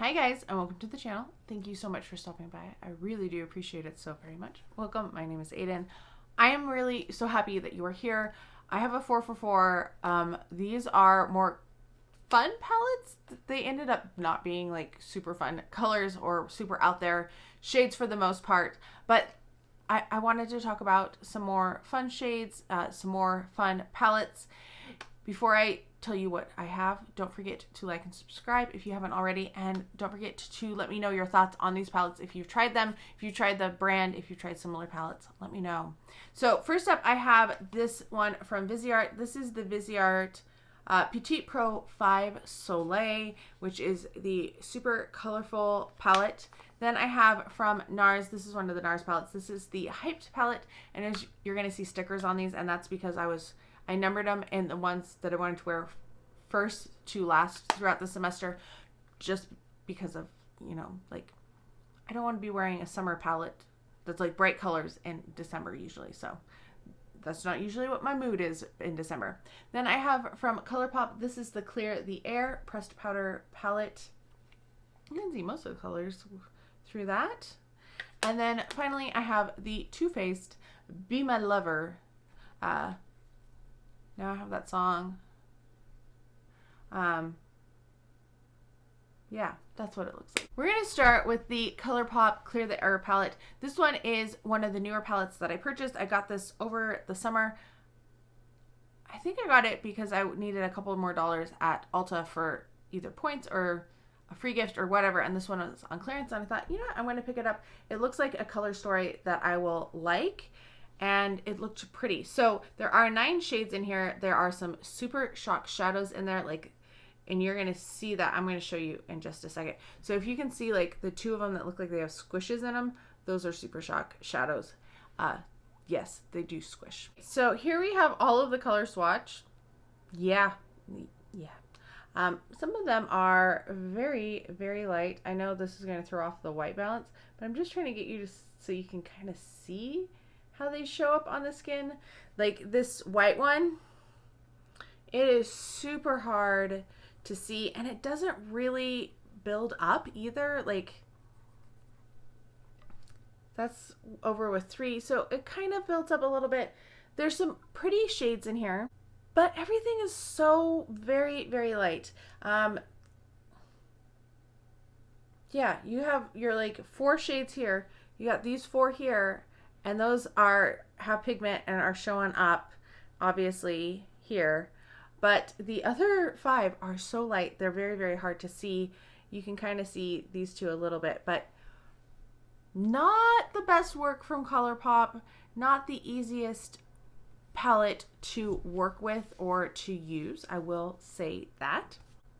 Hi guys, and welcome to the channel. Thank you so much for stopping by. I really do appreciate it so very much. Welcome, my name is Aiden. I am really so happy that you are here. I have a 4 for 4. These are more fun palettes. They ended up not being like super fun colors or super out there shades for the most part, but I wanted to talk about some more fun shades, some more fun palettes. Before I tell you what I have, don't forget to like and subscribe if you haven't already, and don't forget to let me know your thoughts on these palettes. If you've tried them, if you've tried the brand, if you've tried similar palettes, let me know. So first up, I have this one from Viseart. This is the Viseart Petit Pro 5 Soleil, which is the super colorful palette. Then I have from Nars, this is one of the Nars palettes. This is the Hyped palette, and as you're going to see stickers on these, and that's because I numbered them in the ones that I wanted to wear first to last throughout the semester, just because of, you know, like, I don't want to be wearing a summer palette that's like bright colors in December usually. So that's not usually what my mood is in December. Then I have from Colourpop, this is the Clear the Air pressed powder palette. You can see most of the colors through that. And then finally I have the Too Faced Be My Lover. Now I have that song. Yeah, that's what it looks like. We're going to start with the Colourpop Clear the Air palette. This one is one of the newer palettes that I purchased. I got this over the summer. I think I got it because I needed a couple more dollars at Ulta for either points or a free gift or whatever, and this one was on clearance, and I thought, you know what, I'm going to pick it up. It looks like a color story that I will like, and it looked pretty. So there are 9 shades in here. There are some super shock shadows in there, like, and you're going to see that. I'm going to show you in just a second. So if you can see, like, the 2 of them that look like they have squishes in them, those are super shock shadows. Yes, they do squish. So here we have all of the color swatch. Yeah. Some of them are very, very light. I know this is going to throw off the white balance, but I'm just trying to get you to, so you can kind of see how they show up on the skin. Like this white one, it is super hard to see, and it doesn't really build up either. Like, that's over with 3, so it kind of builds up a little bit. There's some pretty shades in here, but everything is so very, very light. Yeah, you have your like 4 shades here. You got these 4 here, and those have pigment and are showing up obviously here. But the other 5 are so light, they're very, very hard to see. You can kind of see these 2 a little bit, but not the best work from Colourpop, not the easiest palette to work with or to use. I will say that.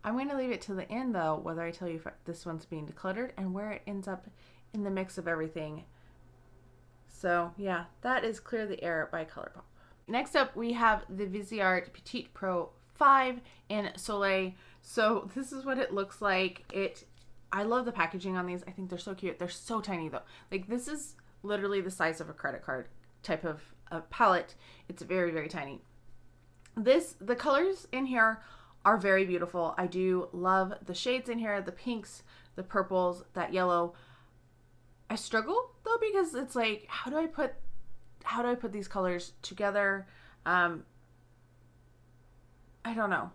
I'm going to leave it to the end though, whether I tell you if this one's being decluttered and where it ends up in the mix of everything. So yeah, that is Clear the Air by Colourpop. Next up, we have the Viseart Petit Pro 5 in Soleil. So this is what it looks like. I love the packaging on these. I think they're so cute. They're so tiny though. Like, this is literally the size of a credit card type of palette. It's very, very tiny. The colors in here are very beautiful. I do love the shades in here, the pinks, the purples, that yellow. I struggle though, because it's like, how do I put these colors together? I don't know.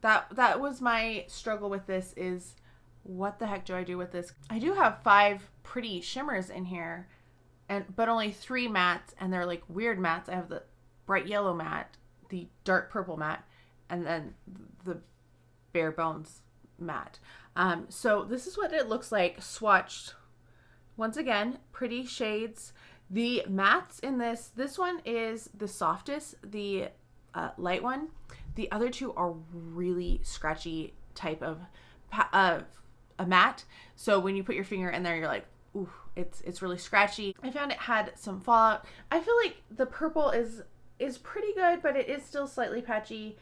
That was my struggle with this, is what the heck do I do with this? I do have 5 pretty shimmers in here, but only 3 mattes, and they're like weird mattes. I have the bright yellow matte, the dark purple matte, and then the bare bones matte. So this is what it looks like swatched. Once again, pretty shades. The mattes in this one is the softest, the light one. The other 2 are really scratchy type of a matte. So when you put your finger in there, you're like, ooh, it's really scratchy. I found it had some fallout. I feel like the purple is pretty good, but it is still slightly patchy.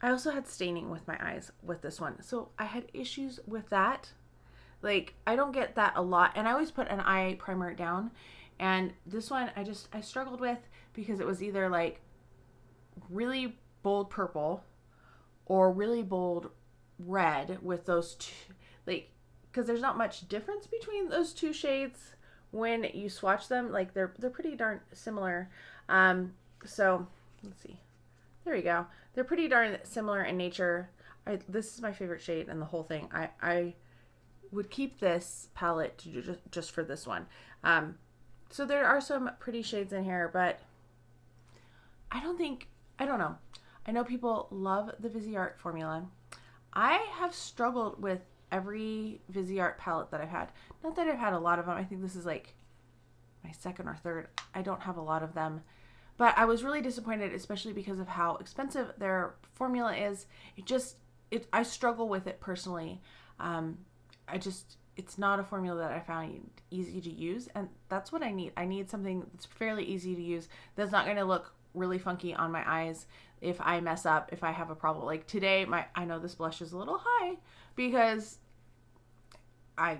I also had staining with my eyes with this one, so I had issues with that. Like, I don't get that a lot, and I always put an eye primer down, and this one I struggled with because it was either like really bold purple or really bold red with those two, like, because there's not much difference between those two shades when you swatch them. Like they're pretty darn similar. So let's see. There we go. They're pretty darn similar in nature. This is my favorite shade in the whole thing. I would keep this palette to just for this one. So there are some pretty shades in here, but I don't know. I know people love the Viseart formula. I have struggled with every Viseart palette that I've had. Not that I've had a lot of them. I think this is like my second or third. I don't have a lot of them. But I was really disappointed, especially because of how expensive their formula is. I struggle with it personally. It's not a formula that I found easy to use, and that's what I need. I need something that's fairly easy to use, that's not going to look really funky on my eyes if I mess up, if I have a problem. Like today, I know this blush is a little high because I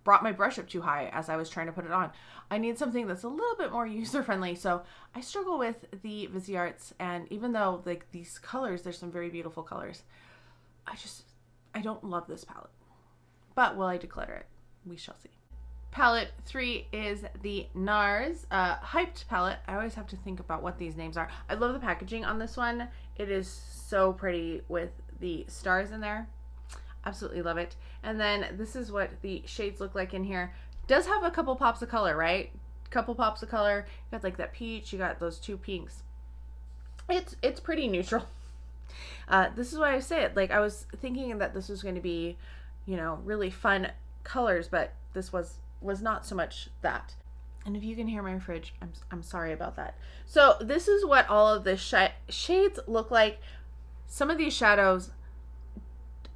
brought my brush up too high as I was trying to put it on. I need something that's a little bit more user-friendly, so I struggle with the Visearts, and even though like these colors, there's some very beautiful colors, I don't love this palette. But will I declutter it? We shall see. Palette 3 is the Nars Hyped palette. I always have to think about what these names are. I love the packaging on this one. It is so pretty with the stars in there. Absolutely love it. And then this is what the shades look like in here. Does have a couple pops of color, right? Couple pops of color. You got like that peach, you got those two pinks. It's pretty neutral. This is why I say it. Like I was thinking that this was going to be, you know, really fun colors, but this was not so much that. And if you can hear my fridge, I'm sorry about that. So this is what all of the shades look like. Some of these shadows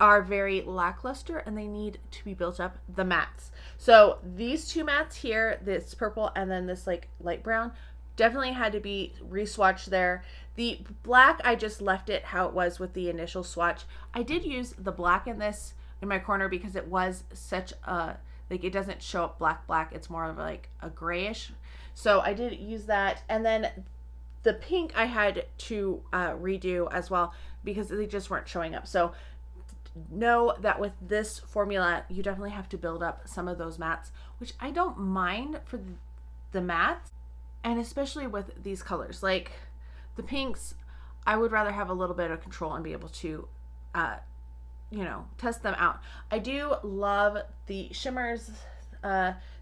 are very lackluster and they need to be built up. The mattes. So these two mattes here, this purple and then this like light brown, definitely had to be re-swatched there. The black, I just left it how it was with the initial swatch. I did use the black in this in my corner because it was such a, like it doesn't show up black. It's more of like a grayish. So I did use that. And then the pink I had to redo as well because they just weren't showing up. So know that with this formula, you definitely have to build up some of those mattes, which I don't mind for the mattes. And especially with these colors, like the pinks, I would rather have a little bit of control and be able to, you know, test them out. I do love the shimmers,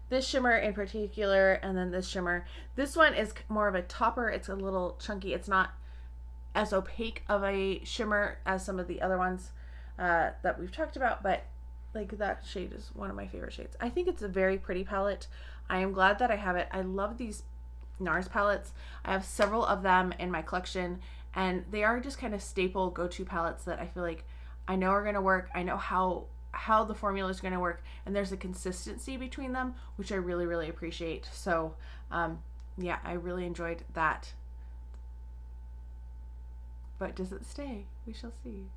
this shimmer in particular, and then this shimmer. This one is more of a topper. It's a little chunky. It's not as opaque of a shimmer as some of the other ones that we've talked about, but like that shade is one of my favorite shades. I think it's a very pretty palette. I am glad that I have it. I love these Nars palettes. I have several of them in my collection, and they are just kind of staple go-to palettes that I feel like I know are going to work. I know how the formula is going to work, and there's a consistency between them, which I really appreciate. So yeah, I really enjoyed that. But does it stay? We shall see.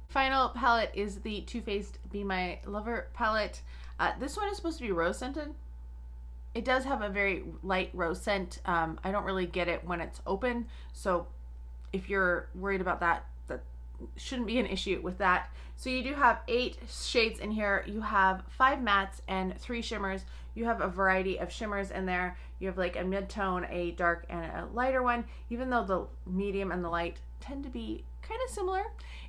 Final palette is the Too Faced Be My Lover palette. This one is supposed to be rose scented. It does have a very light rose scent. I don't really get it when it's open, so if you're worried about that, that shouldn't be an issue with that. So you do have 8 shades in here. You have 5 mattes and 3 shimmers. You have a variety of shimmers in there. You have like a mid-tone, a dark, and a lighter one, even though the medium and the light tend to be kind of similar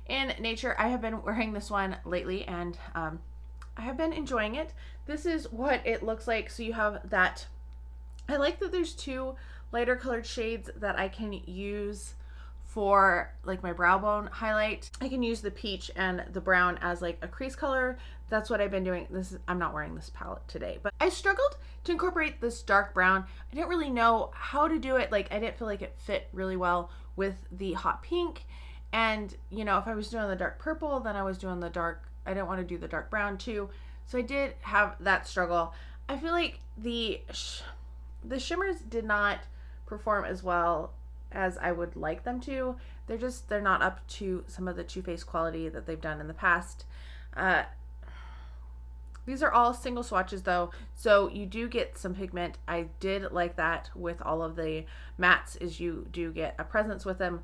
in nature. I have been wearing this one lately, and I have been enjoying it. This is what it looks like. So you have that. I like that there's 2 lighter colored shades that I can use for like my brow bone highlight. I can use the peach and the brown as like a crease color. That's what I've been doing. I'm not wearing this palette today, but I struggled to incorporate this dark brown. I didn't really know how to do it. Like I didn't feel like it fit really well with the hot pink. And you know, if I was doing the dark purple, then I was doing the dark, I didn't want to do the dark brown too. So I did have that struggle. I feel like the shimmers did not perform as well as I would like them to. They're not up to some of the Too Faced quality that they've done in the past. These are all single swatches though, so you do get some pigment. I did like that with all of the mattes, is you do get a presence with them.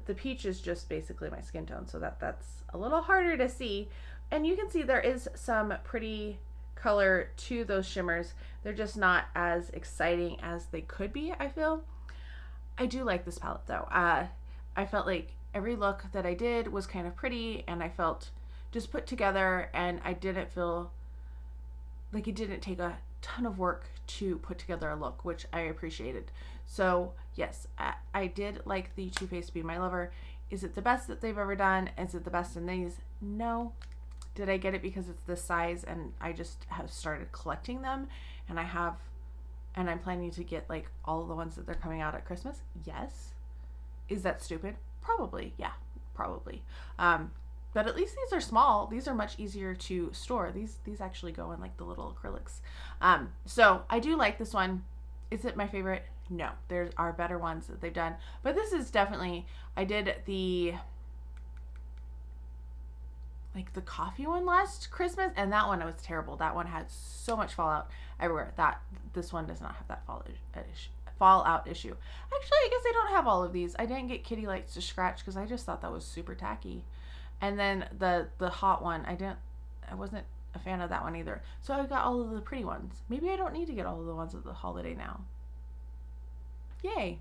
the peach is just basically my skin tone, so that's a little harder to see. And you can see there is some pretty color to those shimmers. They're just not as exciting as they could be, I feel. I do like this palette though. I felt like every look that I did was kind of pretty, and I felt just put together, and I didn't feel like it didn't take a ton of work to put together a look, which I appreciated. So yes, I did like the Too Faced Be My Lover. Is it the best that they've ever done? Is it the best in these? No. Did I get it because it's this size and I just have started collecting them, and I'm planning to get like all of the ones that they're coming out at Christmas? Yes. Is that stupid? Probably. Yeah, probably. But at least these are small. These are much easier to store. These actually go in like the little acrylics. So I do like this one. Is it my favorite? No, there are better ones that they've done, but this is definitely, I did the coffee one last Christmas, and that one was terrible. That one had so much fallout everywhere. This one does not have that fallout issue. Actually, I guess I don't have all of these. I didn't get kitty lights to scratch because I just thought that was super tacky. And then the hot one, I wasn't a fan of that one either. So I got all of the pretty ones. Maybe I don't need to get all of the ones at the holiday now. Yay.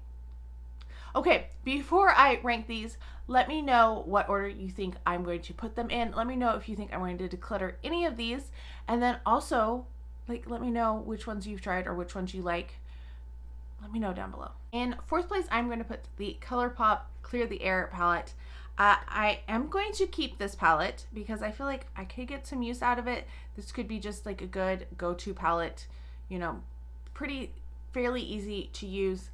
Okay, before I rank these, let me know what order you think I'm going to put them in. Let me know if you think I'm going to declutter any of these. And then also, let me know which ones you've tried or which ones you like. Let me know down below. In fourth place, I'm going to put the Colourpop Clear the Air palette. I am going to keep this palette because I feel like I could get some use out of it. This could be just like a good go-to palette, you know, fairly easy to use.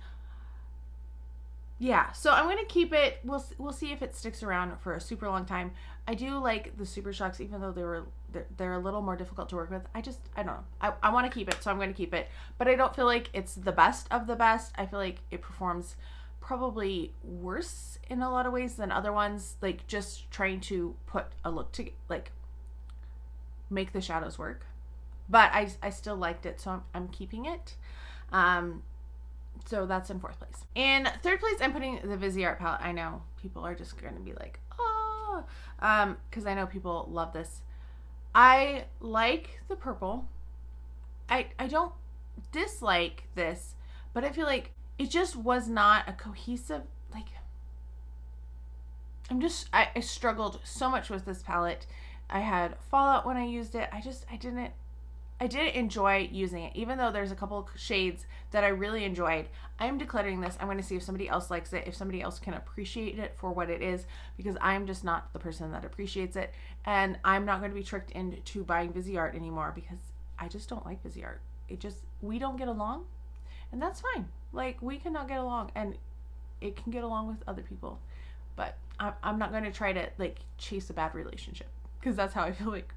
Yeah, so I'm going to keep it. We'll see if it sticks around for a super long time. I do like the Super Shocks, even though they're a little more difficult to work with. I don't know. I want to keep it, so I'm going to keep it. But I don't feel like it's the best of the best. I feel like it performs probably worse in a lot of ways than other ones, like just trying to put a look to make the shadows work. But I still liked it, so I'm keeping it. So that's in fourth place. In third place, I'm putting the Viseart palette. I know people are just going to be like, oh, because I know people love this. I like the purple. I don't dislike this, but I feel like it just was not a cohesive, I struggled so much with this palette. I had fallout when I used it. I didn't enjoy using it, even though there's a couple shades that I really enjoyed. I am decluttering this. I'm going to see if somebody else likes it, if somebody else can appreciate it for what it is, because I'm just not the person that appreciates it. And I'm not going to be tricked into buying Viseart anymore because I just don't like Viseart. We don't get along, and that's fine. We cannot get along, and it can get along with other people. But I'm not going to try to chase a bad relationship, because that's how I feel like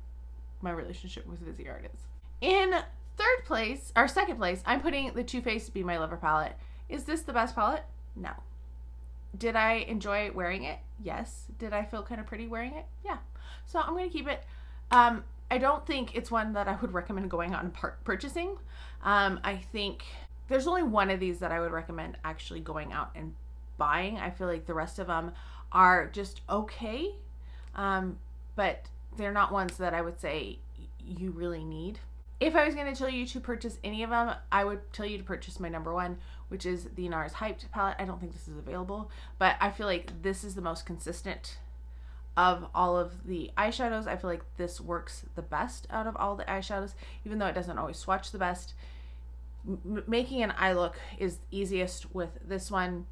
my relationship with Viseart is. In third place, or second place, I'm putting the Too Faced Be My Lover palette. Is this the best palette? No. Did I enjoy wearing it? Yes. Did I feel kind of pretty wearing it? Yeah. So I'm going to keep it. I don't think it's one that I would recommend going out and purchasing. I think there's only one of these that I would recommend actually going out and buying. I feel like the rest of them are just okay, but they're not ones that I would say you really need. If I was going to tell you to purchase any of them, I would tell you to purchase my number one, which is the Nars Hyped palette. I don't think this is available, but I feel like this is the most consistent of all of the eyeshadows. I feel like this works the best out of all the eyeshadows, even though it doesn't always swatch the best. Making an eye look is easiest with this one.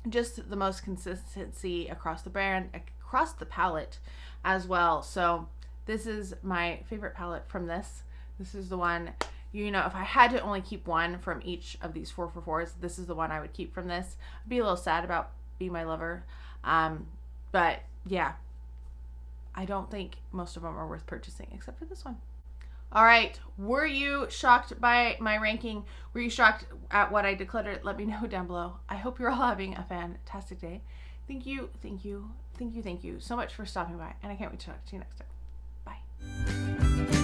Just the most consistency across the brand, across the palette as well. So this is my favorite palette from this. This is the one, if I had to only keep one from each of these 444s, this is the one I would keep from this. I'd be a little sad about Be My Lover. But yeah, I don't think most of them are worth purchasing except for this one. All right, were you shocked by my ranking? Were you shocked at what I decluttered? Let me know down below. I hope you're all having a fantastic day. Thank you so much for stopping by, and I can't wait to talk to you next time. Bye.